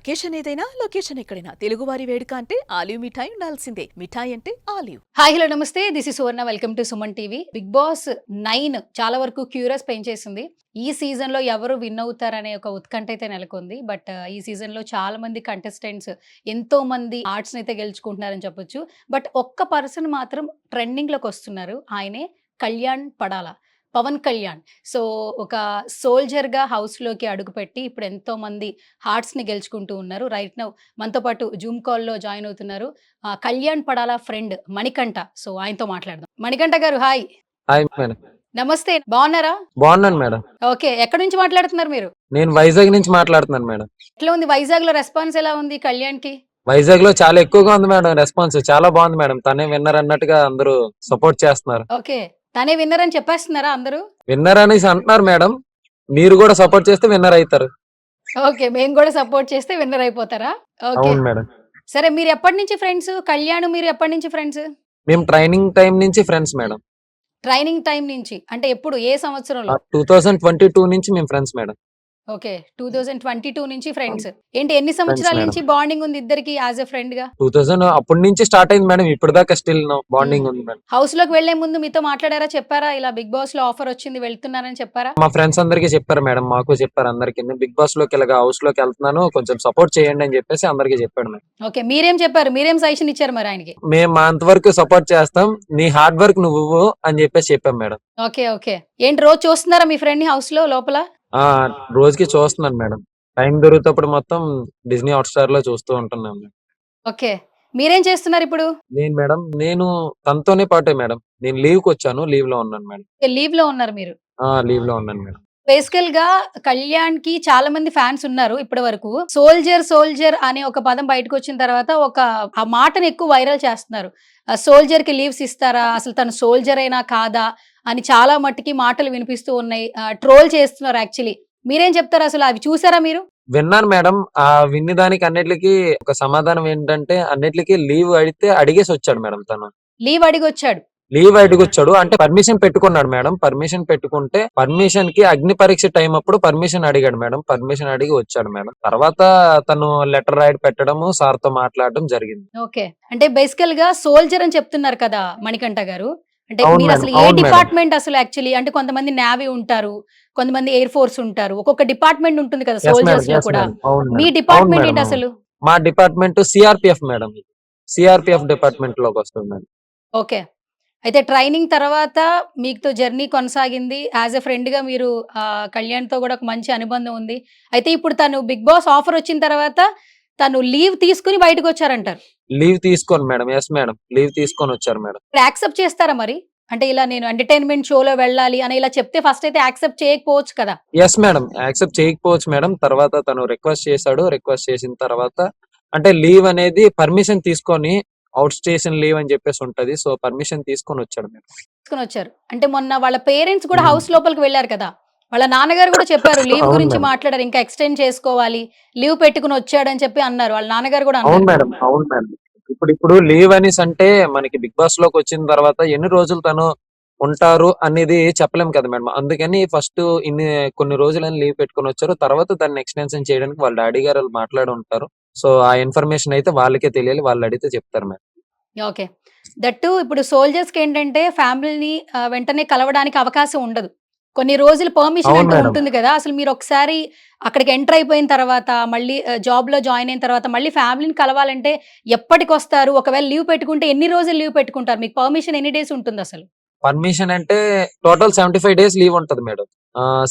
Occasion ఏదైనా location ఎక్కడైనా తెలుగువారి వేడుక అంటే ఆలివ్ మిఠాయి ఉండాల్సిందే. మిఠాయి అంటే ఆలివ్. Hi hello namaste, this is Suvarna. Welcome to Suman TV. Bigg Boss 9 చాలా వరకు క్యూరియస్ పెంచేసింది. ఈ సీజన్ లో ఎవరు విన్ అవుతారనే ఒక ఉత్కంఠ అయితే నెలకొంది. బట్ ఈ సీజన్ లో చాలా మంది కంటెస్టెంట్స్ ఎంతో మంది ఆర్ట్స్ అయితే గెలుచుకుంటున్నారని చెప్పొచ్చు. బట్ ఒక్క పర్సన్ మాత్రం ట్రెండింగ్ లోకి వస్తున్నారు. ఆయనే కళ్యాణ్ పడాల, పవన్ కళ్యాణ్. సో ఒక సోల్జర్ గా హౌస్ లోకి అడుగుపెట్టి ఇప్పుడు ఎంతో మంది హార్ట్స్ ని గెలుచుకుంటూ ఉన్నారు. రైట్ నౌ మనతో పాటు జూమ్ కాల్ లో జాయిన్ అవుతున్నారు కళ్యాణ్ పడాల ఫ్రెండ్ మణికంఠ. సో ఆయనతో మాట్లాడదాం. మణికంఠ గారు హాయ్. Hi madam. నమస్తే, బాగున్నారా? బాగున్నాను మేడం. ఓకే, ఎక్కడి నుంచి మాట్లాడుతున్నారు మీరు? నేను వైజాగ్ నుంచి మాట్లాడుతున్నాను మేడం. ఎట్లా ఉంది వైజాగ్ లో రెస్పాన్స్, ఎలా ఉంది కళ్యాణ్ కి? వైజాగ్ లో చాలా ఎక్కువగా ఉంది మేడం. రెస్పాన్స్ చాలా బాగుంది మేడం. తనే విన్నర్ అన్నట్టుగా అందరూ సపోర్ట్ చేస్తున్నారు. ఓకే, తనే విన్నర్ అని చెప్పేస్తున్నారా అందరూ? విన్నర్ అనేసి అంటున్నారు మేడం. మీరు కూడా సపోర్ట్ చేస్తే విన్నర్ అవుతారు. ఓకే, మేము కూడా సపోర్ట్ చేస్తే విన్నర్ అయిపోతారా? ఓకే అవును మేడం. సరే, మీరు ఎప్పటి నుంచి ఫ్రెండ్స్? కళ్యాణ్ మీరు ఎప్పటి నుంచి ఫ్రెండ్స్? మేము ట్రైనింగ్ టైం నుంచి ఫ్రెండ్స్ మేడం. ట్రైనింగ్ టైం నుంచి అంటే ఎప్పుడు, ఏ సంవత్సరంలో? 2022 నుంచి మేము ఫ్రెండ్స్ మేడం. ఓకే, 2022 నుంచి ఫ్రెండ్స్. ఏంటి, ఎన్ని ఫ్రెండ్స్ సంవత్సరాల మేడం. నుంచి బాండింగ్ ఉంది ఇద్దరికి యాజ్ ఎ ఫ్రెండ్ గా? 2000 అప్పటి నుంచి స్టార్ట్ అయింది మేడం. ఇప్పుడు దాకా స్టిల్ బాండింగ్ ఉంది మేడం. హౌస్ లోకి వెళ్లే ముందు మీతో మాట్లాడారా, చెప్పారా ఇలా బిగ్ బాస్ లో ఆఫర్ వచ్చింది వెళ్తున్నారని చెప్పారా? మా ఫ్రెండ్స్ అందరికీ చెప్పారు మేడం. మాకు చెప్పారు అందరికి. బిగ్ బాస్ లోకి ఇలాగా హౌస్ లోకి వెళ్తున్నాను, కొంచెం సపోర్ట్ చేయండి అని చెప్పేసి అందరికీ చెప్పాడు మేడం. ఓకే, మీరేం చెప్పారు? మీరేం సజెషన్ ఇచ్చారు మరి ఆయనకి? మేము మా అంతవరకు సపోర్ట్ చేస్తాం, నీ హార్డ్ వర్క్ నువ్వు అని చెప్పేసి చెప్పాం మేడం. ఓకే ఓకే, ఏంటి రోజు చూస్తున్నారా మీ ఫ్రెండ్ ని హౌస్ లో లోపల? ఆ రోజుకి చూస్తున్నాను మేడం. టైం దొరికినప్పుడు మొత్తం డిజ్నీ హాట్ స్టార్ లో చూస్తూ ఉంటున్నాం మేడం. ఓకే, మీరేం చేస్తున్నారు ఇప్పుడు? నేను తనతోనే పాటే మేడం. నేను లీవ్ కి వచ్చాను, లీవ్ లో ఉన్నాను మేడం. లీవ్ లో ఉన్నారు మీరు? లీవ్ లో ఉన్నాను మేడం. బేసికల్ గా కళ్యాణ్ కి చాలా మంది ఫ్యాన్స్ ఉన్నారు ఇప్పటి వరకు. సోల్జర్ సోల్జర్ అనే ఒక పదం బయటకు వచ్చిన తర్వాత ఆ మాటను ఎక్కువ వైరల్ చేస్తున్నారు. సోల్జర్ కి లీవ్స్ ఇస్తారా, అసలు తను సోల్జర్ అయినా కాదా అని చాలా మట్టుకి మాటలు వినిపిస్తూ ఉన్నాయి. ట్రోల్ చేస్తున్నారు యాక్చువల్లీ. మీరేం చెప్తారు అసలు? అవి చూసారా మీరు? విన్నాను మేడం. విన్ని దానికి అన్నిటికీ ఒక సమాధానం ఏంటంటే, అన్నిటికీ లీవ్ అడిగితే అడిగేసి వచ్చాడు మేడం. తను లీవ్ అడిగి వచ్చాడు. లీవ్ అడిగొచ్చాడు అంటే పర్మిషన్ పెట్టుకున్నాడు మేడం. పర్మిషన్ పెట్టుకుంటే పర్మిషన్ కి అగ్ని పరీక్ష టైం అప్పుడు పర్మిషన్ అడిగాడు మేడం. పర్మిషన్ అడిగి వచ్చాడు మేడం. తర్వాత తను లెటర్ రాయడ్ పెట్టడము, సార్ తో మాట్లాడడం జరిగింది. ఓకే, అంటే బేసికల్ గా సోల్జర్ అని చెప్తున్నారు కదా మణికంఠ గారు. అంటే అవును మీరు మేడం, అసలు ఏ అవును మేడం. డిపార్ట్మెంట్ అసలు యాక్చువల్లీ? అంటే కొంతమంది నేవీ ఉంటారు, కొంతమంది ఎయిర్ ఫోర్స్ ఉంటారు, ఒక్కొక్క డిపార్ట్మెంట్ ఉంటుంది కదా ఎస్ మేడం, సోల్జర్స్ లో ఎస్ కూడా. మేడం. అవును మీ మేడం, అవును డిపార్ట్మెంట్ మేడం, ఏంటి అవును. అసలు? మా department CRPF madam. CRPF department లోకి వస్తుంది మేడం. ఓకే, అయితే ట్రైనింగ్ తర్వాత మీతో జర్నీ కొనసాగింది. యాజ్ ఎ ఫ్రెండ్ గా మీరు కళ్యాణ్ తో కూడా ఒక మంచి అనుబంధం ఉంది. అయితే ఇప్పుడు తను బిగ్ బాస్ ఆఫర్ వచ్చిన తర్వాత తను లీవ్ తీసుకుని బయటకు వచ్చారంటారు. లీవ్ తీసుకొని మేడం. ఎస్ మేడం, లీవ్ తీసుకొని వచ్చారు మేడం. యాక్సెప్ట్ చేస్తారా మరి? అంటే ఇలా నేను ఎంటర్టైన్మెంట్ షోలో వెళ్ళాలి అని ఇలా చెప్తే ఫస్ట్ అయితే యాక్సెప్ట్ చేయకపోవచ్చు కదా? ఎస్ మేడం, యాక్సెప్ట్ చేయకపోవచ్చు మేడం. తర్వాత తను రిక్వెస్ట్ చేశాడు. రిక్వెస్ట్ చేసిన తర్వాత అంటే లీవ్ అనేది పర్మిషన్ తీసుకొని, అవుట్ స్టేషన్ లీవ్ అని చెప్పేసి ఉంటది. సో పర్మిషన్ తీసుకొని వచ్చాడు మేడం. తీసుకొని వచ్చారు. అంటే మొన్న వాళ్ళ పేరెంట్స్ కూడా ఉమ్. హౌస్ లోపలికి వెళ్ళారు కదా, వాళ్ళ నాన్నగారు కూడా చెప్పారు లీవ్ అవును గురించి మేడం, మాట్లాడారు, ఇంకా ఎక్స్టెండ్ చేసుకోవాలి, లీవ్ పెట్టుకుని వచ్చాడని చెప్పి అన్నారు. వాళ్ళ నాన్నగారు కూడా అవును అన్నారు. మేడం, అవును మేడం. ఇప్పుడు లీవ్ అనేసి అంటే మనకి బిగ్ బాస్ లోకి వచ్చిన తర్వాత ఎన్ని రోజులు తను ఉంటారు అనేది చెప్పలేం కదా మేడం. అందుకని ఫస్ట్ కొన్ని రోజులని లీవ్ పెట్టుకొని వచ్చారు. తర్వాత దాన్ని ఎక్స్టెన్షన్ చేయడానికి వాళ్ళ డాడీ గారు వాళ్ళు మాట్లాడి ఉంటారు. సో ఆ ఇన్ఫర్మేషన్ అయితే వాళ్ళకే తెలియాలి. వాళ్ళు అడిగితే చెప్తారు మేడం. ఓకే, దట్టు ఇప్పుడు సోల్జర్స్ కి ఏంటంటే ఫ్యామిలీని వెంటనే కలవడానికి అవకాశం ఉండదు. కొన్ని రోజులు పర్మిషన్ అవును అంటూ మేడం. ఉంటుంది కదా. అసలు మీరు ఒకసారి అక్కడికి ఎంటర్ అయిపోయిన తర్వాత మళ్ళీ జాబ్ లో జాయిన్ అయిన తర్వాత మళ్ళీ ఫ్యామిలీని కలవాలంటే ఎప్పటికి వస్తారు? ఒకవేళ లీవ్ పెట్టుకుంటే ఎన్ని రోజులు లీవ్ పెట్టుకుంటారు? మీకు పర్మిషన్ ఎన్ని డేస్ ఉంటుంది అసలు? పర్మిషన్ అంటే టోటల్ 75 డేస్ లీవ్ ఉంటది మేడం.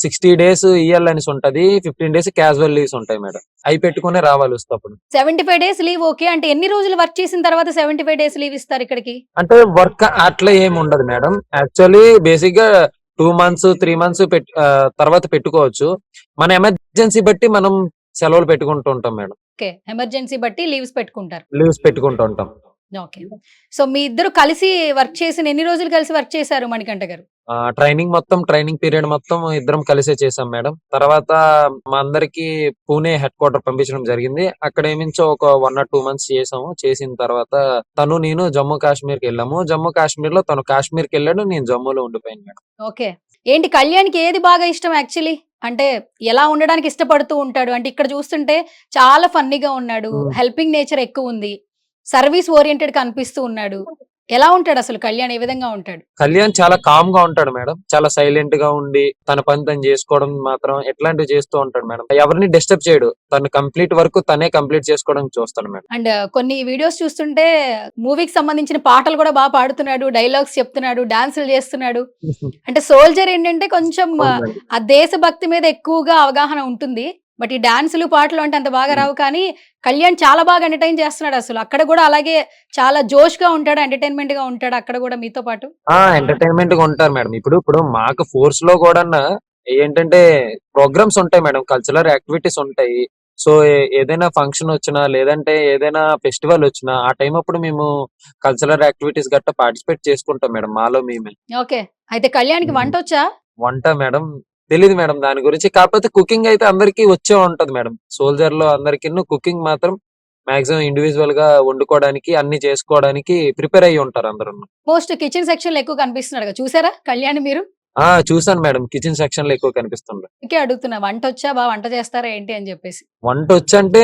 60 డేస్ ఈఎల్ అనేసి ఉంటది. 15 డేస్ క్యాజువల్ లీవ్స్ ఉంటాయి మేడం. అవి పెట్టుకునే రావాలి వస్తే అప్పుడు. 75 డేస్ లీవ్ ఓకే. అంటే ఎన్ని రోజులు వర్క్ చేసిన తర్వాత 75 డేస్ లీవ్ ఇస్తారు ఇక్కడికి? అంటే వర్క్ అట్లా ఏమి ఉండదు మేడం. యాక్చువల్లీ బేసిక్ గా 2 మంత్స్ 3 మంత్స్ తర్వాత పెట్టుకోవచ్చు. మన ఎమర్జెన్సీ బట్టి మనం సెలవులు పెట్టుకుంటూ ఉంటాం మేడం. ఓకే, ఎమర్జెన్సీ బట్టి లీవ్స్ పెట్టుకుంటారు. లీవ్స్ పెట్టుకుంటూ ఉంటాం. ఓకే, సో మీ ఇద్దరు కలిసి వర్క్ చేసిన ఎన్ని రోజులు కలిసి వర్క్ చేశారు మణికంఠ గారు? ట్రైనింగ్ పీరియడ్ మొత్తం ఇద్దరం కలిసే చేసాం మేడం. తర్వాత మా అందరికి పూణే హెడ్ క్వార్టర్ పంపించడం జరిగింది. అక్కడ ఏమించో ఒక 1 or 2 మంత్స్ చేసాము. చేసిన తర్వాత నేను జమ్మూ కాశ్మీర్ కి వెళ్ళాము. జమ్మూ కాశ్మీర్ లో తను కాశ్మీర్ కి వెళ్ళాడు, నేను జమ్మూలో ఉండిపోయాను మేడం. ఓకే, ఏంటి కళ్యాణ్కి ఏది బాగా ఇష్టం యాక్చువల్లీ? అంటే ఎలా ఉండడానికి ఇష్టపడుతూ ఉంటాడు? అంటే ఇక్కడ చూస్తుంటే చాలా ఫన్నీగా ఉన్నాడు. హ్మ్. హెల్పింగ్ నేచర్ ఎక్కువ ఉంది. సర్వీస్ ఓరియెంటెడ్ కనిపిస్తూ ఉన్నాడు. ఎలా ఉంటాడు అసలు కళ్యాణ్? ఏ విధంగా ఉంటాడు? కళ్యాణ్ చాలా కామ్ గా ఉంటాడు మేడం. చాలా సైలెంట్ గా ఉండి తన పని తను చేసుకోవడం మాత్రం ఎట్లాంటివి చేస్తూ ఉంటాడు మేడం. ఎవరిని డిస్టర్బ్ చేయడు. తను కంప్లీట్ వర్క్ తనే కంప్లీట్ చేసుకోవడానికి చూస్తాడు మేడం. అండ్ కొన్ని వీడియోస్ చూస్తుంటే మూవీకి సంబంధించిన పాటలు కూడా బాగా పాడుతున్నాడు. డైలాగ్స్ చెప్తున్నాడు. డాన్సులు చేస్తున్నాడు. అంటే సోల్జర్ ఏంటంటే కొంచెం అవును మేడం. ఆ దేశభక్తి మీద ఎక్కువగా అవగాహన ఉంటుంది. బట్ ఈ డాన్సులు పాటలు అంటే అంత బాగా రావు. కానీ కళ్యాణ్ చాలా బాగా ఎంటర్టైన్ చేస్తున్నాడు అసలు. అక్కడ కూడా అలాగే చాలా జోష్ గా ఉంటాడు, ఎంటర్టైన్మెంట్ గా ఉంటాడు అక్కడ కూడా మీతో పాటు. ఎంటర్టైన్మెంట్ గా ఉంటారు మేడం. ఇప్పుడు మాకు ఫోర్స్ లో కూడా ఏంటంటే ప్రోగ్రామ్స్ ఉంటాయి మేడం. కల్చరల్ యాక్టివిటీస్ ఉంటాయి. సో ఏదైనా ఫంక్షన్ వచ్చినా లేదంటే ఏదైనా ఫెస్టివల్ వచ్చినా ఆ టైం అప్పుడు మేము కల్చరల్ యాక్టివిటీస్ గట్టా పార్టిసిపేట్ చేసుకుంటాం మేడం మాలో మేమే. ఓకే. అయితే కళ్యాణ్కి వంట వచ్చా? వంట మేడం తెలీదు మేడం దాని గురించి. కాకపోతే కుకింగ్ అయితే అందరికీ వచ్చే ఉంటది మేడం. సోల్జర్ లో అందరికి కుకింగ్ మాత్రం మాక్సిమం ఇండివిజువల్ గా వండుకోవడానికి అన్ని చేసుకోవడానికి ప్రిపేర్ అయ్యి ఉంటారు అందరూ. మోస్ట్ కిచెన్ సెక్షన్ లో ఎక్కువ కనిపిస్తున్నాడు. చూసారా కళ్యాణ్ మీరు? చూసాను మేడం. కిచెన్ సెక్షన్ లో ఎక్కువ కనిపిస్తుండ్రు. అందుకే అడుగుతున్నా, వంట వచ్చా? బాగా వంట చేస్తారా ఏంటి అని చెప్పేసి. వంట వచ్చంటే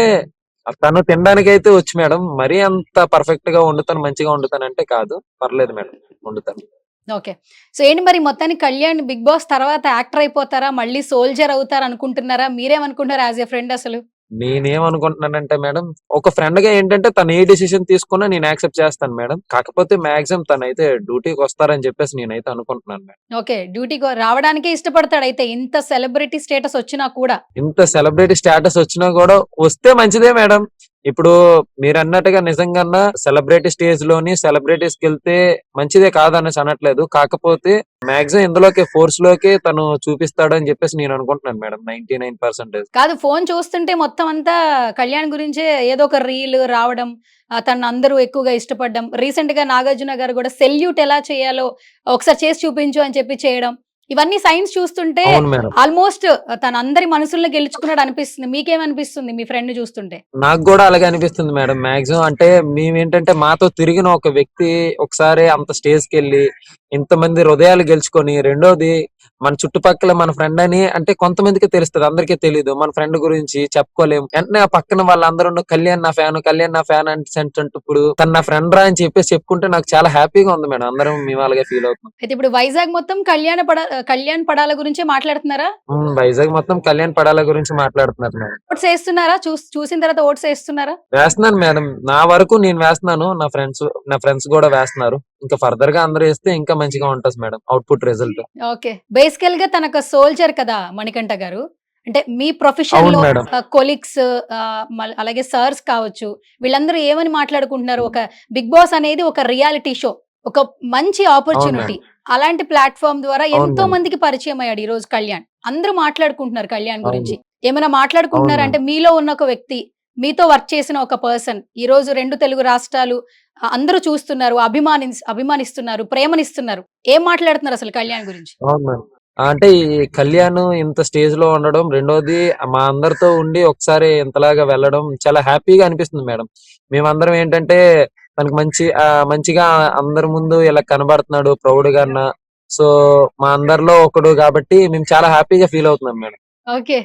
తను తినడానికి అయితే వచ్చు మేడం. మరీ అంత పర్ఫెక్ట్ గా వండుతాను మంచిగా వండుతాను అంటే కాదు. పర్లేదు మేడం వండుతాను. ఓకే. సో ఏంటి మరి మొత్తానికి కళ్యాణ్ బిగ్ బాస్ తర్వాత యాక్టర్ అయిపోతారా? మళ్ళీ సోల్జర్ అవుతారా అనుకుంటున్నారా? మీరేమనుకుంటారు యాజ్ ఎ ఫ్రెండ్ అసలు? నేనేమనుకుంటున్నానంటే మేడం, ఒక ఫ్రెండ్ గా ఏంటంటే తను ఏ డిసిషన్ తీసుకున్నా నేను యాక్సెప్ట్ చేస్తాను మేడం. కాకపోతే మాక్సిమం తనైతే డ్యూటీకి వస్తారని చెప్పేసి నేనైతే అనుకుంటున్నాను మేడం. ఓకే. డ్యూటీకి రావడానికే ఇష్టపడతాడు అయితే, ఇంత సెలబ్రిటీ స్టేటస్ వచ్చినా కూడా. ఇంత సెలబ్రిటీ స్టేటస్ వచ్చినా కూడా వస్తే మంచిదే మేడం. ఇప్పుడు మీరు అన్నట్టుగా నిజంగా సెలబ్రిటీ స్టేజ్ లోని సెలబ్రిటీస్ కి వెళ్తే మంచిదే కాదనేసి అనట్లేదు. కాకపోతే మాక్సిమం ఇందులోకి ఫోర్స్ లోకి తను చూపిస్తాడు అని చెప్పేసి నేను అనుకుంటున్నాను మేడం 99%. కాదు, ఫోన్ చూస్తుంటే మొత్తం అంతా కళ్యాణ్ గురించే ఏదో ఒక రీల్ రావడం, తనను అందరూ ఎక్కువగా ఇష్టపడడం. రీసెంట్ గా నాగార్జున గారు కూడా సెల్యూట్ ఎలా చేయాలో ఒకసారి చేసి చూపించు అని చెప్పి చేయడం. ఇవన్నీ సైన్స్ చూస్తుంటే అవును మేడం. ఆల్మోస్ట్ తన అందరి మనసుల్ని గెలుచుకున్నాడు అనిపిస్తుంది. మీకేమనిపిస్తుంది మీ ఫ్రెండ్ చూస్తుంటే? నాకు కూడా అలాగే అనిపిస్తుంది మేడం. మాక్సిమం అంటే మేమేంటంటే మాతో తిరిగిన ఒక వ్యక్తి ఒకసారి అంత స్టేజ్ కి వెళ్ళి ఇంతమంది హృదయాలు గెలుచుకొని, రెండోది మన చుట్టుపక్కల మన ఫ్రెండ్ అని అంటే కొంతమందికి తెలుస్తుంది, అందరికీ తెలీదు. మన ఫ్రెండ్ గురించి చెప్పుకోలేము. వెంటనే ఆ పక్కన వాళ్ళందరూ కళ్యాణ్ నా ఫ్యాన్ అంటప్పుడు తన నా ఫ్రెండ్ రా అని చెప్పేసి చెప్పుకుంటే నాకు చాలా హ్యాపీగా ఉంది మేడం. అందరం మేము అలాగే ఫీల్ అవుతున్నాం. అయితే ఇప్పుడు వైజాగ్ మొత్తం కళ్యాణ్ పడాల గురించే మాట్లాడుతున్నారా? వైజాగ్ మొత్తం కళ్యాణ్ పడాల గురించి మాట్లాడుతున్నారు మేడం. ఓట్స్ వేస్తున్నారా? చూసిన తర్వాత ఓట్స్ వేస్తున్నారా? వేస్తున్నాను మేడం. నా వరకు నేను వేస్తున్నాను. నా ఫ్రెండ్స్ కూడా వేస్తున్నారు. ఇంకా ఫర్దర్ గా అందరూ వేస్తే ఇంకా మంచిగా ఉంటుంది మేడం అవుట్పుట్ రిజల్ట్. ఓకే. బేసికల్ గా తనకు సోల్జర్ కదా మణికంఠ గారు. అంటే మీ ప్రొఫెషన్ అవును లో మేడం. కొలీగ్స్, అలాగే సర్స్ కావచ్చు, వీళ్ళందరూ ఏమని మాట్లాడుకుంటున్నారు? ఒక బిగ్ బాస్ అనేది ఒక రియాలిటీ షో, ఒక మంచి ఆపర్చునిటీ. అలాంటి ప్లాట్ఫామ్ ద్వారా అవును ఎంతో మేడం. మందికి పరిచయం అయ్యాడు ఈ రోజు కళ్యాణ్. అందరూ మాట్లాడుకుంటున్నారు కళ్యాణ్ అవును. గురించి. ఏమైనా అవును మాట్లాడుకుంటున్నారా? అంటే మేడం. మీలో ఉన్న ఒక వ్యక్తి, మీతో వర్క్ చేసిన ఒక పర్సన్ ఈ రోజు 2 తెలుగు రాష్ట్రాలు అందరూ చూస్తున్నారు, అభిమానిస్తున్నారు, ప్రేమనిస్తున్నారు. ఏం మాట్లాడుతున్నారు అసలు కళ్యాణ్ గురించి? అవును మేడం. అంటే ఈ కళ్యాణ్ ఇంత స్టేజ్ లో ఉండడం, రెండోది మా అందరితో ఉండి ఒకసారి ఇంతలాగా వెళ్ళడం చాలా హ్యాపీగా అనిపిస్తుంది మేడం. మేమందరం ఏంటంటే తనకు మంచిగా అందరి ముందు ఇలా కనబడుతున్నాడు ప్రౌడ్ గా. సో మా అందరిలో ఒకడు కాబట్టి మేము చాలా హ్యాపీగా ఫీల్ అవుతున్నాం మేడం. ఓకే.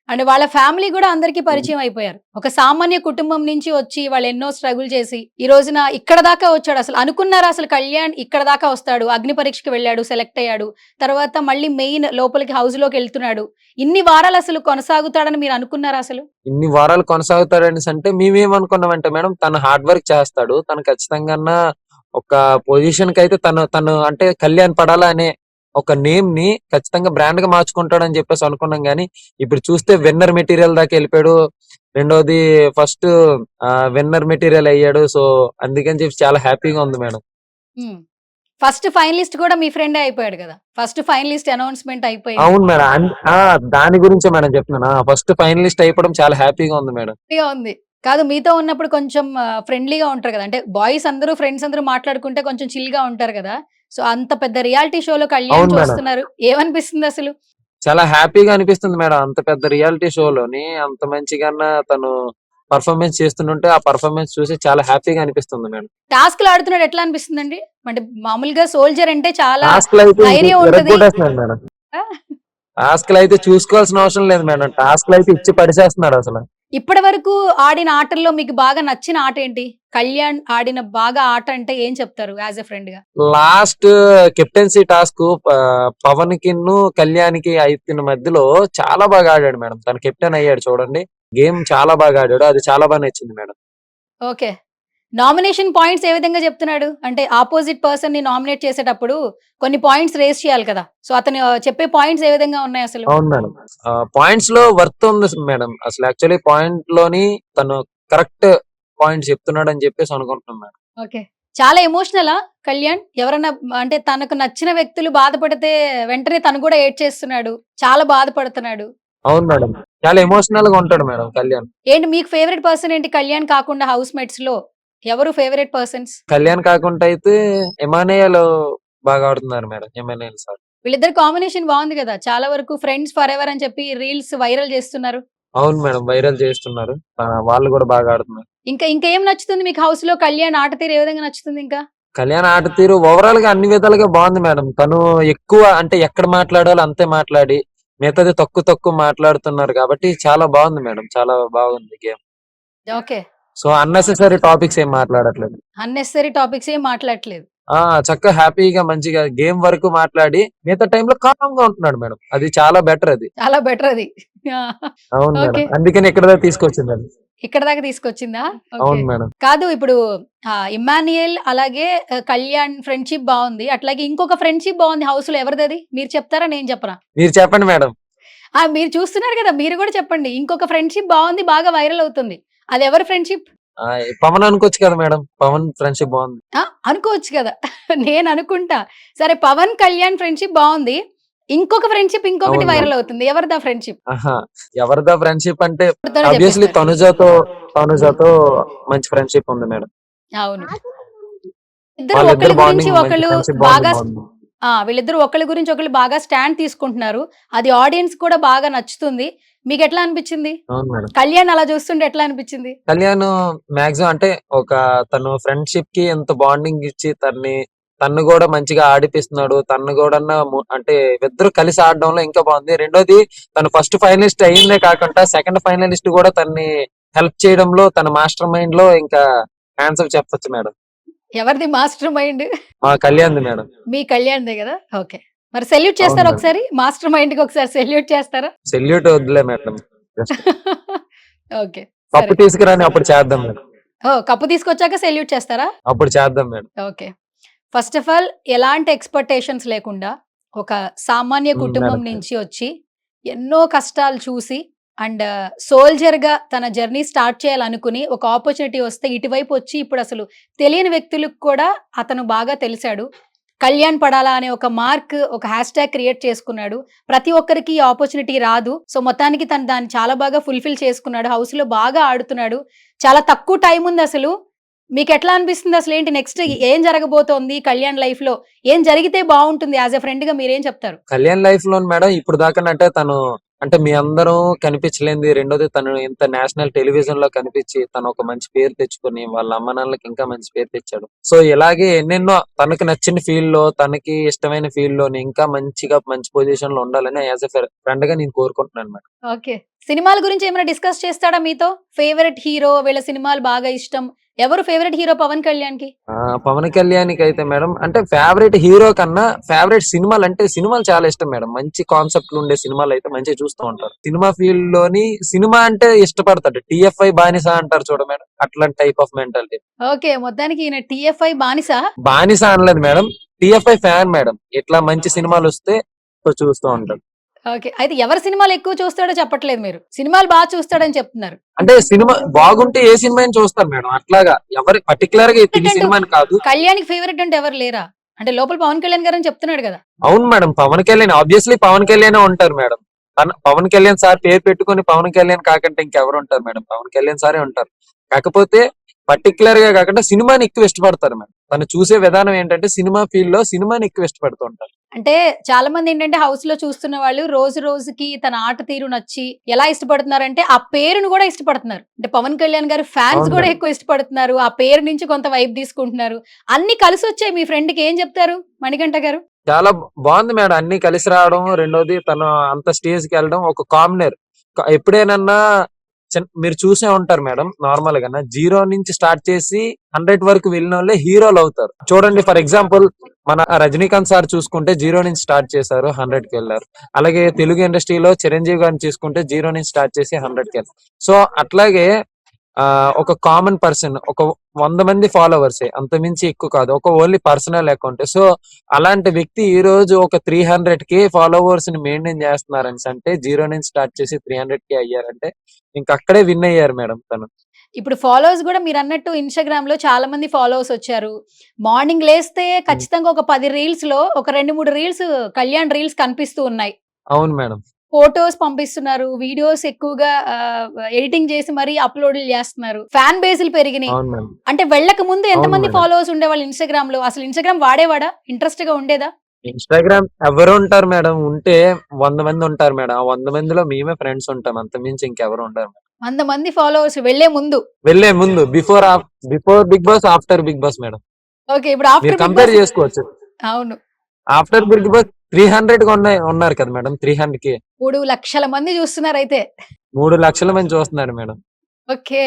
అంటే వాళ్ళ ఫ్యామిలీ కూడా అందరికీ పరిచయం అయిపోయారు. ఒక సామాన్య కుటుంబం నుంచి వచ్చి వాళ్ళు ఎన్నో స్ట్రగుల్ చేసి ఈ రోజున ఇక్కడ దాకా వచ్చాడు. అసలు అనుకున్నారా అసలు కళ్యాణ్ ఇక్కడ దాకా వస్తాడు? అగ్ని పరీక్షకి వెళ్ళాడు, సెలెక్ట్ అయ్యాడు. తర్వాత మళ్ళీ మెయిన్ లోపలికి హౌస్ లోకి వెళ్తున్నాడు. ఇన్ని వారాలు అసలు కొనసాగుతాడని మీరు అనుకున్నారా అసలు? ఇన్ని వారాలు కొనసాగుతాడని అంటే మేమేమనుకున్నామంటే మేడం తను హార్డ్ వర్క్ చేస్తాడు. తను ఖచ్చితంగా ఒక పొజిషన్ కి అయితే తను అంటే కళ్యాణ్ పడాలా అనే ఒక నేమ్ ని ఖచ్చితంగా బ్రాండ్ గా మార్చుకుంటాడని చెప్పేసి అనుకున్నాం. గానీ ఇప్పుడు చూస్తే విన్నర్ మెటీరియల్ దాకా వెళ్ళిపోయాడు. రెండోది ఫస్ట్ విన్నర్ మెటీరియల్ అయ్యాడు. సో అందుకని చెప్పి చాలా హ్యాపీగా ఉంది మేడం. ఫస్ట్ ఫైనలిస్ట్ కూడా మీ ఫ్రెండే అయిపోయాడు కదా. ఫస్ట్ ఫైనలిస్ట్ అనౌన్స్మెంట్ అయిపోయింది. అవును మేడం. దాని గురించే మేడం చెప్తున్నా. ఫస్ట్ ఫైనలిస్ట్ అయిపోవడం చాలా హ్యాపీగా ఉంది మేడం. హ్యాపీగా ఉంది. కాదు, మీతో ఉన్నప్పుడు కొంచెం ఫ్రెండ్లీగా ఉంటారు కదా. అంటే బాయ్స్ అందరూ, ఫ్రెండ్స్ అందరూ మాట్లాడుకుంటే కొంచెం చిల్ గా ఉంటారు కదా. సో అంత పెద్ద రియాలిటీ షోలో కళ్యాణ్ అవును మేడం. చూస్తున్నారు. ఏమనిపిస్తుంది అసలు? చాలా హ్యాపీగా అనిపిస్తుంది మేడం. అంత పెద్ద రియాలిటీ షోలోని అంత మంచిగా తను పర్ఫార్మెన్స్ చేస్తుంటే ఆ పర్ఫార్మెన్స్ చూసి చాలా హ్యాపీగా అనిపిస్తుంది మేడం. టాస్క్లు ఆడుతున్నాడు ఎట్లా అనిపిస్తుందండి? అంటే మామూలుగా సోల్జర్ అంటే చాలా టాస్క్ అయితే ధైర్యం ఉంటది. విరగ్గొట్టేస్తున్నాడు మేడం. టాస్క్లు అయితే చూసుకోవాల్సిన అవసరం లేదు మేడం, టాస్క్లు అయితే ఇచ్చి పడిచేస్తున్నాడు అసలు. ఇప్పటి వరకు ఆడిన ఆటల్లో మీకు బాగా నచ్చిన ఆట ఏంటి? కళ్యాణ్ ఆడిన బాగా ఆట అంటే ఏం చెప్తారు యాజ్ ఎ ఫ్రెండ్ గా? లాస్ట్ కెప్టెన్సీ టాస్క్ పవన్ కిన్ను కళ్యాణ్కి అయిన మధ్యలో చాలా బాగా ఆడాడు మేడం. తను కెప్టెన్ అయ్యాడు చూడండి, గేమ్ చాలా బాగా ఆడాడు, అది చాలా బాగా నచ్చింది మేడం. ఓకే. నామినేషన్ పాయింట్స్ ఏ విధంగా చెప్తున్నాడు? అంటే ఆపోజిట్ పర్సన్ ని నామినేట్ చేసేటప్పుడు కొన్ని పాయింట్స్ రేస్ చేయాలి కదా, సో అతను చెప్పే పాయింట్స్ ఏ విధంగా ఉన్నాయి అసలు? అవును మేడం, పాయింట్స్ లో వర్త్ ఉంది మేడం. అసలు యాక్చువల్లీ పాయింట్ లోని తను కరెక్ట్ పాయింట్ చెప్తున్నాడు అని చెప్పేసి అనుకుంటున్నాం మేడం. ఓకే. చాలా ఎమోషనలా కళ్యాణ్? ఎవరన్నా అంటే తనకు నచ్చిన వ్యక్తులు బాధపడితే వెంటనే తను కూడా ఏడ్ చేస్తున్నాడు, చాలా బాధపడుతున్నాడు. అవును మేడం, చాలా ఎమోషనల్ గా ఉంటాడు మేడం కళ్యాణ్. ఏంటి మీకు ఫేవరెట్ పర్సన్ ఏంటి కళ్యాణ్ కాకుండా? హౌస్ మేట్స్ లో ఎవరు ఫేవరెట్ పర్సన్స్? కళ్యాణ్ కాకుండా అయితే ఎమానియల్ బాగా ఆడుతున్నారు మేడం, ఎమానియల్ సార్. వీళ్ళిద్దరు కాంబినేషన్ బాగుంది కదా, చాలా వరకు ఫ్రెండ్స్ ఫర్ ఎవర్ అని చెప్పి రీల్స్ వైరల్ చేస్తున్నారు. అవును మేడం, వైరల్ చేస్తున్నారు, వాళ్ళు కూడా బాగా ఆడుతున్నారు. ఇంకా ఇంకేం నచ్చుతుంది మీకు హౌస్ లో? కళ్యాణ్ ఆట తీరు ఏ విధంగా నచ్చుతుంది? ఇంకా కళ్యాణ్ ఆట తీరు ఓవరాల్ గా అన్ని విధాలుగా బాగుంది మేడం. తను ఎక్కువ అంటే ఎక్కడ మాట్లాడాలో అంతే మాట్లాడి, మిగతాది తక్కువ మాట్లాడుతున్నారు కాబట్టి చాలా బాగుంది మేడం, చాలా బాగుంది game. Okay. So unnecessary topics ఏం మాట్లాడట్లేదు. అన్నెసరీ టాపిక్స్ ఏం మాట్లాడట్లేదు. చక్కగా హ్యాపీగా మంచిగా గేమ్ వరకు మాట్లాడి మిగతా టైంలో కామ్ గా ఉంటున్నాడు మేడం, అది చాలా బెటర్, అది చాలా బెటర్ అది. అవును మేడం, ఓకే. అందుకని ఇక్కడ దాకా తీసుకొచ్చింది అది. ఇక్కడ దాకా తీసుకొచ్చిందా? ఓకే. అవును మేడం. కాదు ఇప్పుడు ఇమ్మాన్యుయల్ అలాగే కళ్యాణ్ ఫ్రెండ్షిప్ బాగుంది, అట్లాగే ఇంకొక ఫ్రెండ్షిప్ బాగుంది హౌస్ లో. ఎవరిది మీరు చెప్తారా నేను చెప్పరా? మీరు చెప్పండి మేడం. మీరు చూస్తున్నారు కదా, మీరు కూడా చెప్పండి. ఇంకొక ఫ్రెండ్షిప్ బాగుంది, బాగా వైరల్ అవుతుంది, అది ఎవరి ఫ్రెండ్షిప్? పవన్ అనుకోవచ్చు కదా మేడం, పవన్ ఫ్రెండ్షిప్ బాగుంది. అనుకోవచ్చు కదా. నేను అనుకుంటా. సరే, పవన్ కళ్యాణ్ ఫ్రెండ్షిప్ బాగుంది, ఇంకొక ఫ్రెండ్షిప్ ఇంకొకటి అవును వైరల్ మేడం. అవుతుంది, ఎవరిదా ఫ్రెండ్షిప్? ఎవరిదా ఫ్రెండ్షిప్ అంటే ఎవరితోనో ఆబ్వియస్లీ చెప్పేస్తారు. తనుజాతో మంచి ఫ్రెండ్షిప్ ఉంది మేడం. అవును. ఇద్దరు వాళ్ళిద్దరు ఒకళ్ళ గురించి బాండింగ్ మంచి ఒకళ్ళు ఫ్రెండ్షిప్ బాగా బాగుంది. వీళ్ళిద్దరు ఒకళ్ళ గురించి ఒకళ్ళు బాగా స్టాండ్ తీసుకుంటున్నారు, అది ఆడియన్స్ కూడా బాగా నచ్చుతుంది. మీకు ఎట్లా అనిపించింది? అవును మేడం. కళ్యాణ్ అలా చూస్తుంటే ఎట్లా అనిపించింది? కళ్యాణ్ మాక్సిమం అంటే ఒక తను ఫ్రెండ్షిప్ కి ఎంత బాండింగ్ ఇచ్చి తను కూడా మంచిగా ఆడిపిస్తున్నాడు. తను కూడా అంటే ఇద్దరు కలిసి ఆడడంలో ఇంకా బాగుంది. రెండోది, తను ఫస్ట్ ఫైనలిస్ట్ అయిందే కాకుండా సెకండ్ ఫైనలిస్ట్ కూడా తన్ని హెల్ప్ చేయడంలో తన మాస్టర్ మైండ్ లో ఇంకా ఆన్సర్ చెప్పొచ్చు మేడం. ఎవరిది మాస్టర్ మైండ్? మా కళ్యాణ్ది మేడం. మీ కళ్యాణ్దే కదా. ఓకే. మరి సెల్యూట్ అవును చేస్తారా మేడం. ఒకసారి? మాస్టర్ మైండ్ కి ఒకసారి సెల్యూట్ చేస్తారా? సెల్యూట్ వద్దులే మేడం, జస్ట్ ఓకే. కప్పు సరే. తీసుకురాని అప్పుడు చేద్దాం మేడం, కప్పు తీసుకొచ్చాక సెల్యూట్ చేస్తారా? అప్పుడు చేద్దాం madam. Okay. First of all ఎలాంటి ఎక్స్‌పెక్టేషన్స్ లేకుండా ఒక సామాన్య కుటుంబం మేడం. నుంచి వచ్చి ఎన్నో కష్టాలు చూసి అండ్ సోల్జర్‌గా తన జర్నీ స్టార్ట్ చేయాలనుకుని ఒక ఆపర్చునిటీ వస్తే ఇటువైపు వచ్చి ఇప్పుడు అసలు తెలియని వ్యక్తులకు కూడా అతను బాగా తెలిసాడు. కళ్యాణ్ పడాలా అనే ఒక మార్క్, ఒక హ్యాష్‌ట్యాగ్ క్రియేట్ చేసుకున్నాడు. ప్రతి ఒక్కరికి ఈ ఆపర్చునిటీ రాదు. సో మొత్తానికి తను దాన్ని చాలా బాగా ఫుల్‌ఫిల్ చేసుకున్నాడు. హౌస్‌లో బాగా ఆడుతున్నాడు. చాలా తక్కువ టైం ఉంది అసలు. మీకెట్లా అనిపిస్తుంది అసలేంటి నెక్స్ట్ ఏం జరగబోతోంది కళ్యాణ్ లైఫ్‌లో? ఏం జరిగితే బావుంటుంది? యాస్ ఎ ఫ్రెండ్‌గా మీరేం చెప్తారు? కళ్యాణ్ లైఫ్ లో మేడం ఇప్పుడు దాకా అంటే తను అంటే మీ అందరూ కనిపించలేంది. రెండోది, తను ఇంత నేషనల్ టెలివిజన్ లో కనిపించి తను ఒక మంచి పేరు తెచ్చుకొని వాళ్ళ అమ్మ నాన్నలకి ఇంకా మంచి పేరు తెచ్చాడు. సో ఇలాగే ఎన్నెన్నో తనకి నచ్చిన ఫీల్డ్ లో, తనకి ఇష్టమైన ఫీల్డ్ లోని ఇంకా మంచిగా మంచి పొజిషన్ లో ఉండాలని యాజ్ ఎ ఫ్రెండ్ గా నేను కోరుకుంటున్నాను మేడం. ఓకే. సినిమాల గురించి ఏమైనా డిస్కస్ చేస్తాడా మీతో? ఫేవరెట్ హీరో, వీళ్ళ సినిమాలు బాగా ఇష్టం. ఎవరు ఫేవరెట్ హీరో పవన్ కళ్యాణ్‌కి? పవన్ కళ్యాణ్కి అయితే మేడం అంటే ఫేవరెట్ హీరో కన్నా ఫేవరెట్ సినిమాలు అంటే సినిమాలు చాలా ఇష్టం మేడం. మంచి కాన్సెప్ట్లు ఉండే సినిమాలు అయితే మంచిగా చూస్తూ ఉంటారు. సినిమా ఫీల్డ్ లోని సినిమా అంటే ఇష్టపడతాడు. టిఎఫ్ఐ బానిస అంటారు చూడ మేడం, అట్లాంటి టైప్ ఆఫ్ మెంటాలిటీ. ఓకే. మొత్తానికి ఈయన టీఎఫ్ఐ బానిస. బానిస అనలేదు మేడం, టిఎఫ్ఐ ఫ్యాన్ మేడం. ఇట్లా మంచి సినిమాలు వస్తే చూస్తూ ఉంటాడు. ఓకే. అయితే ఎవరి సినిమాలు ఎక్కువ చూస్తాడో చెప్పట్లేదు మీరు. సినిమాలు బాగా చూస్తాడని చెప్తున్నారు. అంటే సినిమా బాగుంటే ఏ సినిమా అయినా చూస్తారు మేడం. అట్లాగా ఎవరి పర్టికులర్ గా ఈ సినిమా అని కాదు. కళ్యాణ్‌కి ఫేవరెట్ అంటే ఎవరు లేరా? అంటే లోపల పవన్ కళ్యాణ్ గారని చెప్తున్నాడు కదా. అవును మేడం, పవన్ కళ్యాణ్ ఆబ్వియస్లీ పవన్ కళ్యాణ్ ఉంటారు మేడం. పవన్ కళ్యాణ్ సార్ పేరు పెట్టుకొని పవన్ కళ్యాణ్ కాకంటే ఇంకెవరు ఉంటారు మేడం? పవన్ కళ్యాణ్ సారే ఉంటారు. కాకపోతే పర్టికులర్ గా కాకుండా సినిమాని ఎక్కువ ఇష్టపడతారు మేడం. తను చూసే విధానం ఏంటంటే సినిమా ఫీల్డ్ లో సినిమాని ఎక్కువ ఇష్టపడుతూ ఉంటారు. అంటే చాలా మంది ఏంటంటే హౌస్ లో చూస్తున్న వాళ్ళు రోజు రోజుకి తన ఆట తీరు నచ్చి ఎలా ఇష్టపడుతున్నారంటే ఆ పేరును కూడా ఇష్టపడుతున్నారు. అంటే పవన్ కళ్యాణ్ గారు ఫ్యాన్స్ అవును కూడా మేడం. ఎక్కువ ఇష్టపడుతున్నారు. ఆ పేరు నుంచి కొంత వైబ్ తీసుకుంటున్నారు. అన్ని కలిసి వచ్చాయి. మీ ఫ్రెండ్ కి ఏం చెప్తారు మణికంఠ గారు? చాలా బాగుంది మేడం. అన్ని కలిసి రావడం. రెండోది తను అంత స్టేజ్ కి వెళ్ళడం ఒక కామనర్. ఎప్పుడేనన్నా మీరు చూసే ఉంటారు మేడం. నార్మల్ గా 0 నుంచి స్టార్ట్ చేసి 100 వరకు వెళ్ళిన వాళ్ళే హీరోలు అవుతారు. చూడండి ఫర్ ఎగ్జాంపుల్ మన రజనీకాంత్ సార్ చూసుకుంటే 0 నుంచి స్టార్ట్ చేశారు, 100 కి వెళ్ళారు. అలాగే తెలుగు ఇండస్ట్రీలో చిరంజీవి గారిని చూసుకుంటే 0 నుంచి స్టార్ట్ చేసి 100 కి వెళ్ళారు. సో అట్లాగే ఒక కామన్ పర్సన్ ఒక 100 మంది ఫాలోవర్స్ అంతమించి ఎక్కువ కాదు. ఒక ఓన్లీ పర్సనల్ అకౌంట్. సో అలాంటి వ్యక్తి ఈ రోజు ఒక 300K ఫాలోవర్స్ ని మెయింటైన్ చేస్తున్నారని అంటే 0 నుంచి స్టార్ట్ చేసి 300K అయ్యారంటే ఇంకా అక్కడే విన్ అయ్యారు మేడం తను. ఇప్పుడు ఫాలోవర్స్ కూడా మీరు అన్నట్టు ఇన్‌స్టాగ్రామ్‌లో చాలా మంది ఫాలోవర్స్ వచ్చారు. మార్నింగ్ లేస్తే ఖచ్చితంగా ఒక 10 రీల్స్‌లో ఒక 2, 3 రీల్స్ కళ్యాణ్ రీల్స్ కనిపిస్తూ ఉన్నాయి. అవును మేడం. ఫోటోస్ పంపిస్తున్నారు. వీడియోస్ ఎక్కువగా ఎడిటింగ్ చేసి మరీ అప్‌లోడ్‌లు చేస్తున్నారు. ఫ్యాన్ బేస్‌లు పెరిగినాయి. అవును మేడం. అంటే వెళ్ళక ముందు అవును ఎంతమంది మేడం. ఫాలోవర్స్ ఉండేవాళ్ళు ఇన్‌స్టాగ్రామ్‌లో? అసలు ఇన్‌స్టాగ్రామ్ వాడేవాడా? ఇంట్రెస్ట్‌గా ఉండేదా? ఇన్‌స్టాగ్రామ్ ఎవరు ఉంటారు మేడం? ఉంటే 100 మంది ఉంటారు మేడం. ఆ 100 మందిలో మేమే ఫ్రెండ్స్ ఉంటాం. అంతకుమించి ఇంకెవరు ఉండరు. 100 మంది ఫాలోవర్స్ వెళ్ళే ముందు. వెళ్ళే ముందు before Bigg Boss, after Bigg Boss madam. Okay. ఇప్పుడు మీరు ఆఫ్టర్ బిగ్ కంపేర్ బాస్ చేసుకోవచ్చు. అవును. ఆఫ్టర్ బిగ్ బాస్ 300 గా ఉన్నారు కదా మేడం. 300K 3,00,000 మంది చూస్తున్నారైతే. 3 లక్షల మంది చూస్తున్నారు మేడం. ఓకే.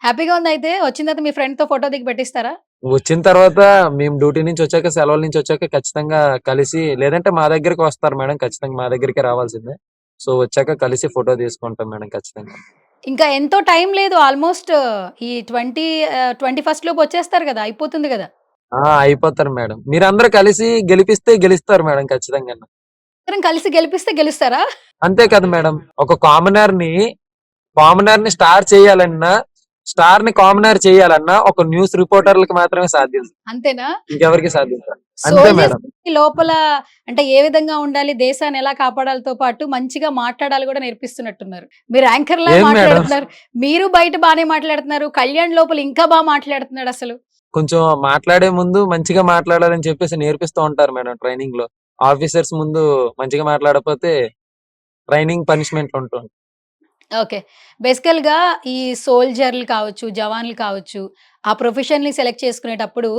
హ్యాపీగా ఉందయితే. వచ్చిన తర్వాత మీ ఫ్రెండ్‌తో ఫోటో దిగి పెట్టిస్తారా? వచ్చిన తర్వాత మేము డ్యూటీ నుంచి వచ్చాక, సెలవుల నుంచి వచ్చాక ఖచ్చితంగా కలిసి, లేదంటే మా దగ్గరికి వస్తారు మేడం. ఖచ్చితంగా మా దగ్గరికి రావాల్సిందే. సో వచ్చాక కలిసి ఫోటో తీసుకుంటాం మేడం ఖచ్చితంగా. ఇంకా ఎంతో టైం లేదు. ఆల్‌మోస్ట్ ఈ 21 లోపు వచ్చేస్తారు గదా! అయిపోతుంది గదా! అయిపోతారు మేడం. మీరందరూ కలిసి గెలిపిస్తే గెలుస్తారు మేడం ఖచ్చితంగా. అందరం కలిసి గెలిపిస్తే గెలుస్తారా? అంతే కదా మేడం. ఒక కామనర్ ని స్టార్ చేయాలన్నా, స్టార్ ని కామనర్ చేయాలన్నా ఒక న్యూస్ రిపోర్టర్లకు మాత్రమే సాధ్యం. అంతేనా? ఇంకెవరికి సాధ్యం కాదు. అంతే సోల్జర్స్ మేడం. లోపల అంటే ఏ విధంగా ఉండాలి, దేశాన్ని ఎలా కాపాడాలితో పాటు మంచిగా మాట్లాడాలి గూడా నేర్పిస్తున్నట్టున్నారు. మీరు యాంకర్‌లా ఏం మేడం? మాట్లాడుతున్నారు. మీరు బయట బానే మాట్లాడుతున్నారు. కళ్యాణ్ లోపల ఇంకా మాట్లాడుతున్నాడసలు. కొంచెం మాట్లాడే ముందు మంచిగా మాట్లాడాలని చెప్పేసి నేర్పిస్తూ ఉంటారు మేడం ట్రైనింగ్ లో. ఆఫీసర్స్ ముందు మంచిగా మాట్లాడకపోతే ట్రైనింగ్ పనిష్మెంట్ ఉంటుంది. ఓకే. బేసికల్‌గా ఈ సోల్జర్‌లు కావచ్చు, జవాన్లు కావచ్చు, ఆ ప్రొఫెషన్‌ని సెలెక్ట్ చేసుకునేటప్పుడు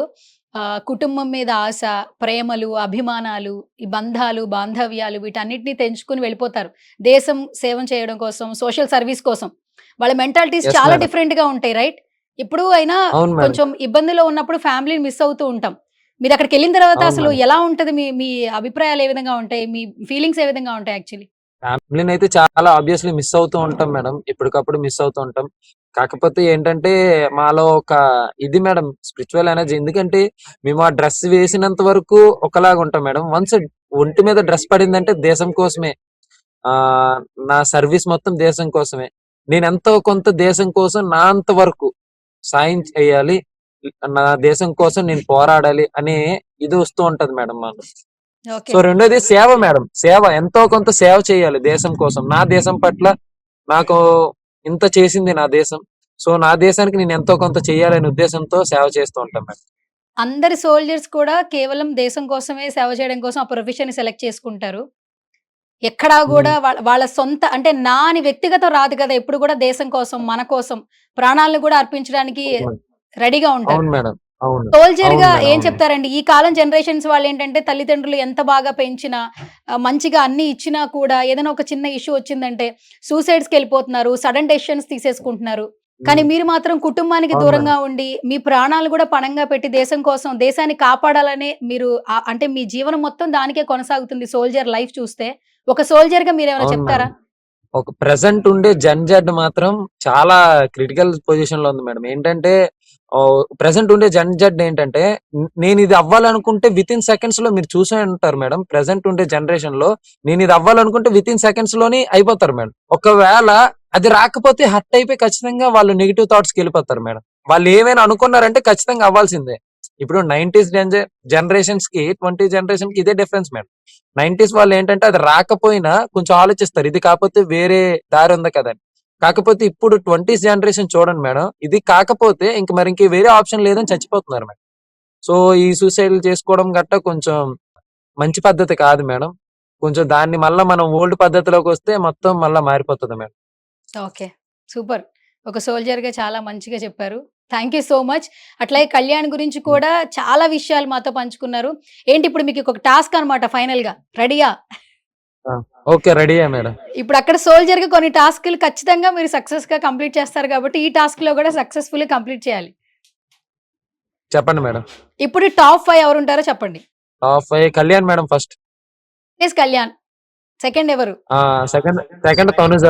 కుటుంబం మీద ఆశ, ప్రేమలు, అభిమానాలు, ఈ బంధాలు, బాంధవ్యాలు వీటన్నిటిని తెంచుకొని వెళ్ళిపోతారు. దేశం సేవం చేయడం కోసం, సోషల్ సర్వీస్ కోసం. వాళ్ళ మెంటాలిటీస్ యెస్ చాలా మేడం. డిఫరెంట్‌గా ఉంటాయి. రైట్? ఇప్పుడు అయినా అవును మేడం. కొంచెం ఇబ్బందిలో ఉన్నప్పుడు ఫ్యామిలీని మిస్ అవుతూ ఉంటాం. మీరక్కడికెళ్ళిన తర్వాత అవును అసలు మేడం. ఎలా ఉంటది? మీ మీ అభిప్రాయాలు ఏ విధంగా ఉంటాయి? మీ ఫీలింగ్స్ ఏ విధంగా ఉంటాయి యాక్చువల్లీ? ఫ్యామిలీనైతే చాలా ఆబ్వియస్లీ మిస్ అవుతూ ఉంటాం మేడం. ఎప్పటికప్పుడు మిస్ అవుతూ ఉంటాం. కాకపోతే ఏంటంటే మాలో ఒక ఇది మేడం, స్పిరిచ్యువల్ ఎనర్జీ. ఎందుకంటే మేము ఆ డ్రెస్ వేసినంత వరకు ఒకలాగా ఉంటాం మేడం. వన్స్ ఒంటి మీద డ్రెస్ పడిందంటే దేశం కోసమే. ఆహ్, నా సర్వీస్ మొత్తం దేశం కోసమే. నేనెంతో కొంత దేశం కోసం నా అంత వరకు సాయం చేయాలి. నా దేశం కోసం నేను పోరాడాలి అనే ఇది వస్తూ ఉంటది మేడం మాకు. ఓకే. సో రెండోది సేవ మేడం. సేవ ఎంతో కొంత సేవ చేయాలి దేశం కోసం. నా దేశం పట్ల నాకు ఇంత చేసింది నా దేశం. సో నా దేశానికి నేను ఎంతో కొంత చేయాలనే ఉద్దేశంతో సేవ చేస్తూ ఉంటాను మేడం. అందరి సోల్జర్స్ కూడా కేవలం దేశం కోసమే సేవ చేయడం కోసం ఆ ప్రొఫెషన్‌ని సెలెక్ట్ చేసుకుంటారు. ఎక్కడా హ్మ్. గూడా వాళ్ళ సొంత అంటే నా అని వ్యక్తిగతం రాదు కదా! ఎప్పుడు కూడా దేశం కోసం, మన కోసం ప్రాణాలను కూడా అర్పించడానికి అవును. రెడీగా ఉంటారు. అవును మేడం. అవును. అవును సోల్జర్‌గా మేడం. ఏం అవును. చెప్తారండి? ఈ కాలం జనరేషన్స్ వాళ్ళేంటంటే తల్లిదండ్రులు ఎంత బాగా పెంచినా, మంచిగా అన్నీ ఇచ్చినా కూడా ఏదైనా ఒక చిన్న ఇష్యూ వచ్చిందంటే సూసైడ్స్‌కెళ్ళిపోతున్నారు. Sudden decisions తీసేసుకుంటున్నారు. కానీ హ్మ్. మీరు మాత్రం కుటుంబానికి అవును మేడం. దూరంగా ఉండి, మీ ప్రాణాలు గూడా పణంగా పెట్టి దేశం కోసం, దేశాన్ని కాపాడాలనే మీరు అంటే మీ జీవనం మొత్తం దానికే కొనసాగుతుంది సోల్జర్ లైఫ్ చూస్తే. ఒక సోల్జర్‌గా మీరేమైనా అవును మేడం. చెప్తారా? ఒక ప్రెజెంట్ ఉండే జెడ్ మాత్రం చాలా క్రిటికల్ పొజిషన్ లో ఉంది మేడం. ఏంటంటే ప్రెజెంట్ ఉండే జెడ్ ఏంటంటే నేను ఇది అవ్వాలనుకుంటే వితిన్ సెకండ్స్ లో మీరు చూసే ఉంటారు మేడం. ప్రెజెంట్ ఉండే జనరేషన్ లో నేను ఇది అవ్వాలనుకుంటే వితిన్ సెకండ్స్ లోని అయిపోతారు మేడం. ఒకవేళ అది రాకపోతే హర్ట్ అయిపోయి ఖచ్చితంగా వాళ్ళు నెగిటివ్ థాట్స్కి వెళ్ళిపోతారు మేడం. వాళ్ళు ఏమైనా అనుకున్నారంటే ఖచ్చితంగా అవ్వాల్సిందే. ఇప్పుడు 90s జనరేషన్స్ కి 20 జనరేషన్ కి ఇదే డిఫరెన్స్ మేడం. 90s వాళ్ళు ఏంటంటే అది రాకపోయినా కొంచెం ఆలోచిస్తారు. ఇది కాకపోతే వేరే దారి ఉంది కదని. కాకపోతే ఇప్పుడు 20s జనరేషన్ చూడండి మేడం. ఇది కాకపోతే ఇంక వేరే ఆప్షన్ లేదని చచ్చిపోతున్నారు మేడం. సో ఈ సూసైడ్‌లు చేసుకోవడం గట్టా కొంచెం మంచి పద్ధతి కాదు మేడం. కొంచెం దాన్ని మళ్ళా మనం ఓల్డ్ పద్ధతిలోకొస్తే మొత్తం మళ్ళా మారిపోతది మేడం. ఓకే. సూపర్. ఒక సోల్జర్‌గా చాలా మంచిగా చెప్పారు. Thank you so much. అట్లాగే కళ్యాణ్ గురించి కూడా చాలా విషయాలు మాతో పంచుకున్నారు. ఏంటి ఇప్పుడు మీకు ఒక టాస్క్ అనమాట ఫైనల్‌గా. రెడీయా? ఓకే. రెడీయే మేడం. ఇప్పుడు అక్కడ సోల్జర్‌గా కొన్ని టాస్క్‌లు ఖచ్చితంగా మీరు సక్సెస్‌గా కంప్లీట్ చేస్తారు కాబట్టి, ఈ టాస్క్‌లో కూడా సక్సెస్‌ఫుల్‌గా కంప్లీట్ చేయాలి. చెప్పండి మేడం. ఇప్పుడు టాప్ 5 ఎవరుంటారో చెప్పండి. Top 5 Kalyan madam first. Yes Kalyan. Second ఎవరు? Second second Tanuja.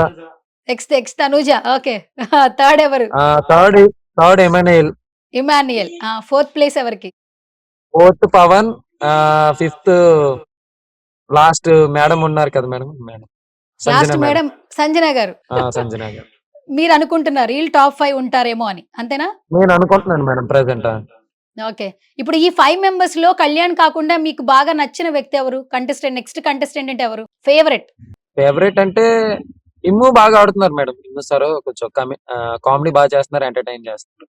ఎక్స్ తనూజ. ఓకే. థర్డ్ ఎవరు? Third third Emmanuel. Emmanuel. Fourth place ఎవరికి? Fourth Pavan. Fifth last madam ఉన్నారు కదా madam. Madam last Sanjana madam. Madam Sanjana గారు. సంజన గారు. మీరు అనుకుంటున్నారు వీళ్ళు టాప్ 5 ఉంటారేమో అని. అంతేనా? నేను అనుకుంటున్నాను మేడం ప్రెసెంట్. ఓకే. ఇప్పుడు ఈ 5 మెంబర్స్‌లో కళ్యాణ్ కాకుండా మీకు బాగా నచ్చిన వ్యక్తి ఎవరు? నెక్స్ట్ కంటెస్టెంట్ అంటే ఎవరు? ఫేవరెట్. ఫేవరెట్ అంటే ఇమ్ము బాగా ఆడుతున్నారు మేడం. ఇమ్ము సార్ కొంచెం కామెడీ బాగా చేస్తున్నారు, ఎంటర్టైన్ చేస్తున్నారు.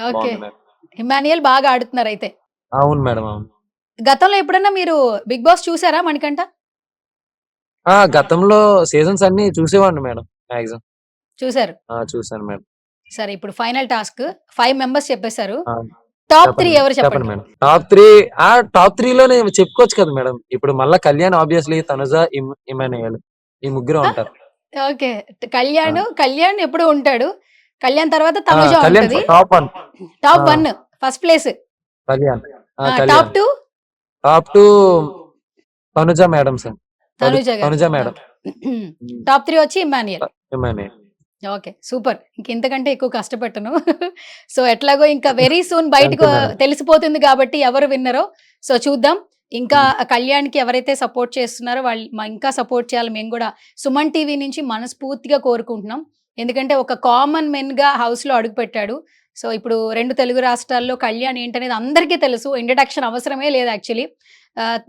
ఓకే. బాగుంది మేడం. ఇమాన్యుయల్ బాగా ఆడుతున్నారు అయితే. అవును మేడం. అవును. గతంలో ఎప్పుడన్నా మీరు బిగ్ బాస్ చూసారా మణికంఠ? గతంలో సీజన్స్ అన్ని చూసేవాడిని మేడం మాక్సిమం. చూసారు. చూసాను మేడం. సరే ఇప్పుడు ఫైనల్ టాస్క్ 5 మెంబర్స్ చెప్పేశారు. ఆ, టాప్ 3 చెప్పండి ఎవరు చెప్పండి చెప్పండి. మేడం. టాప్ త్రీ లోనే చెప్పుకోవచ్చు కదా మేడం. ఇప్పుడు మళ్ళా కళ్యాణ్, ఆబ్వియస్లీ తనుజ, ఇమాన్యుయల్ ఈ ముగ్గురు ఉంటారు. ఓకే. ఆ, కళ్యాణ్ ఎప్పుడు ఉంటాడు. కళ్యాణ్ తర్వాత తనుజ కళ్యాణ్ ఉంటది. Top 1. Top 1 first place. Kalyan. Top Kalyan 2 top 2 Tanuja madam sir. Tanuja గారు. తనుజ మేడం. టాప్ 3 వచ్చి ఇమాన్యుయల్. ఇమాన్యుయల్. ఓకే. సూపర్. ఇంతకంటే ఎక్కువ కష్టపెట్టను. సో ఎట్లాగో ఇంకా వెరీ సూన్ థ్యాంక్ బయటకు యూ మేడం. తెలిసిపోతుంది కాబట్టి ఎవరు విన్నరో. సో చూద్దాం. ఇంకా కళ్యాణ్‌కి ఎవరైతే సపోర్ట్ చేస్తున్నారో వాళ్ళు ఇంకా సపోర్ట్ చేయాలి. మేము కూడా సుమన్ టీవీ నుంచి మనస్ఫూర్తిగా కోరుకుంటున్నాం. ఎందుకంటే ఒక కామన్ మెన్‌గా హౌస్‌లో అడుగుపెట్టాడు. సో ఇప్పుడు 2 తెలుగు రాష్ట్రాల్లో కళ్యాణ్ ఏంటనేది అందరికీ తెలుసు. ఇంట్రడక్షన్ అవసరమే లేదు యాక్చువల్లీ.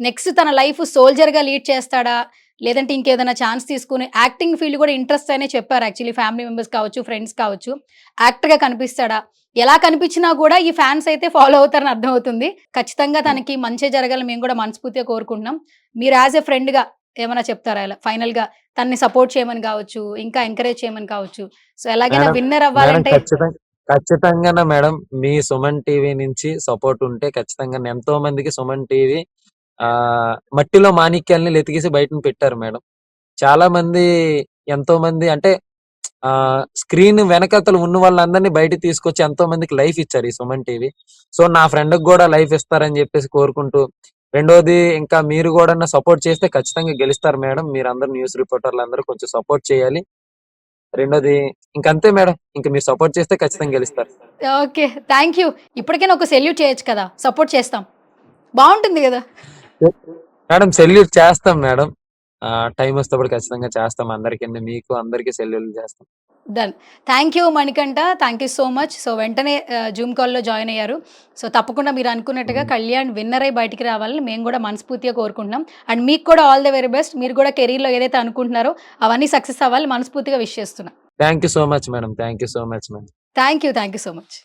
నెక్స్ట్ తన లైఫ్ సోల్జర్‌గా లీడ్ చేస్తాడా? లేదంటే ఇంకేదైనా ఛాన్స్ తీసుకొని యాక్టింగ్ ఫీల్డ్ కూడా ఇంట్రెస్ట్ అనే చెప్పారు యాక్చువల్లీ. ఫ్యామిలీ మెంబర్స్ కావచ్చు, ఫ్రెండ్స్ కావచ్చు. యాక్టర్‌గా కనిపిస్తాడా? ఎలా కనిపించినా కూడా ఈ ఫ్యాన్స్ అయితే ఫాలో అవుతారని అర్థమవుతుంది. ఖచ్చితంగా తనకి మంచే జరగాలని మేము కూడా మనస్ఫూర్తిగా కోరుకుంటున్నాం. మీరు యాజ్ ఎ ఫ్రెండ్‌గా ఏమైనా చెప్తారా ఇలా ఫైనల్‌గా తనని సపోర్ట్ చేయమని కావచ్చు, ఇంకా ఎంకరేజ్ చేయమని కావచ్చు. సో ఎలాగైనా మేడం విన్నర్ మేడం అవ్వాలంటే ఖచ్చితంగా మేడం మీ సుమన్ టీవీ నుంచి సపోర్ట్ ఉంటే ఖచ్చితంగా ఎంతో మందికి సుమన్ టీవీ మట్టిలో మాణిక్యాలని వెతికేసి బయటను పెట్టారు మేడం. చాలా మంది, ఎంతో మంది అంటే స్క్రీన్ వెనకతలు ఉన్న వాళ్ళందరినీ బయటికి తీసుకొచ్చి ఎంతో మందికి లైఫ్ ఇచ్చారు ఈ సుమన్ టీవీ. సో నా ఫ్రెండ్ కూడా లైఫ్ ఇస్తారని చెప్పేసి కోరుకుంటూ, రెండోది ఇంకా మీరు కూడా సపోర్ట్ చేస్తే ఖచ్చితంగా గెలుస్తారు మేడం. మీరందరూ న్యూస్ రిపోర్టర్లు అందరూ కొంచెం సపోర్ట్ చేయాలి. రెండోది ఇంకంతే మేడం. ఇంక మీరు సపోర్ట్ చేస్తే ఖచ్చితంగా గెలుస్తారు. ఓకే. Thank you. ఇప్పటికైనా ఒక సెల్యూట్ చేయొచ్చు కదా! సపోర్ట్ చేస్తాం. బావుంటుంది గదా! మేడం సెల్యూట్ చేస్తాం మేడం. టైం వస్తేప్పుడు ఖచ్చితంగా చేస్తాం. అందరికీ, మీకు అందరికీ సెల్యూట్ చేస్తాం. Done. Thank you Manikanta. Thank you so much. So వెంటనే జూమ్ కాల్‌లో జాయిన్ అయ్యారు. సో తప్పకుండా మీరు అనుకున్నట్టుగా కళ్యాణ్ విన్నర్ అయ్యి బయటికి రావాలని మేము కూడా మనస్ఫూర్తిగా కోరుకుంటున్నాం. అండ్ మీకు కూడా ఆల్ ది వెరీ బెస్ట్. మీరు కూడా కెరీర్‌లో ఏదైతే అనుకుంటున్నారో అవన్నీ సక్సెస్ అవ్వాలని మనస్ఫూర్తిగా విష్ చేస్తున్నా. Thank you so much madam. Thank you so much madam. Thank you so much.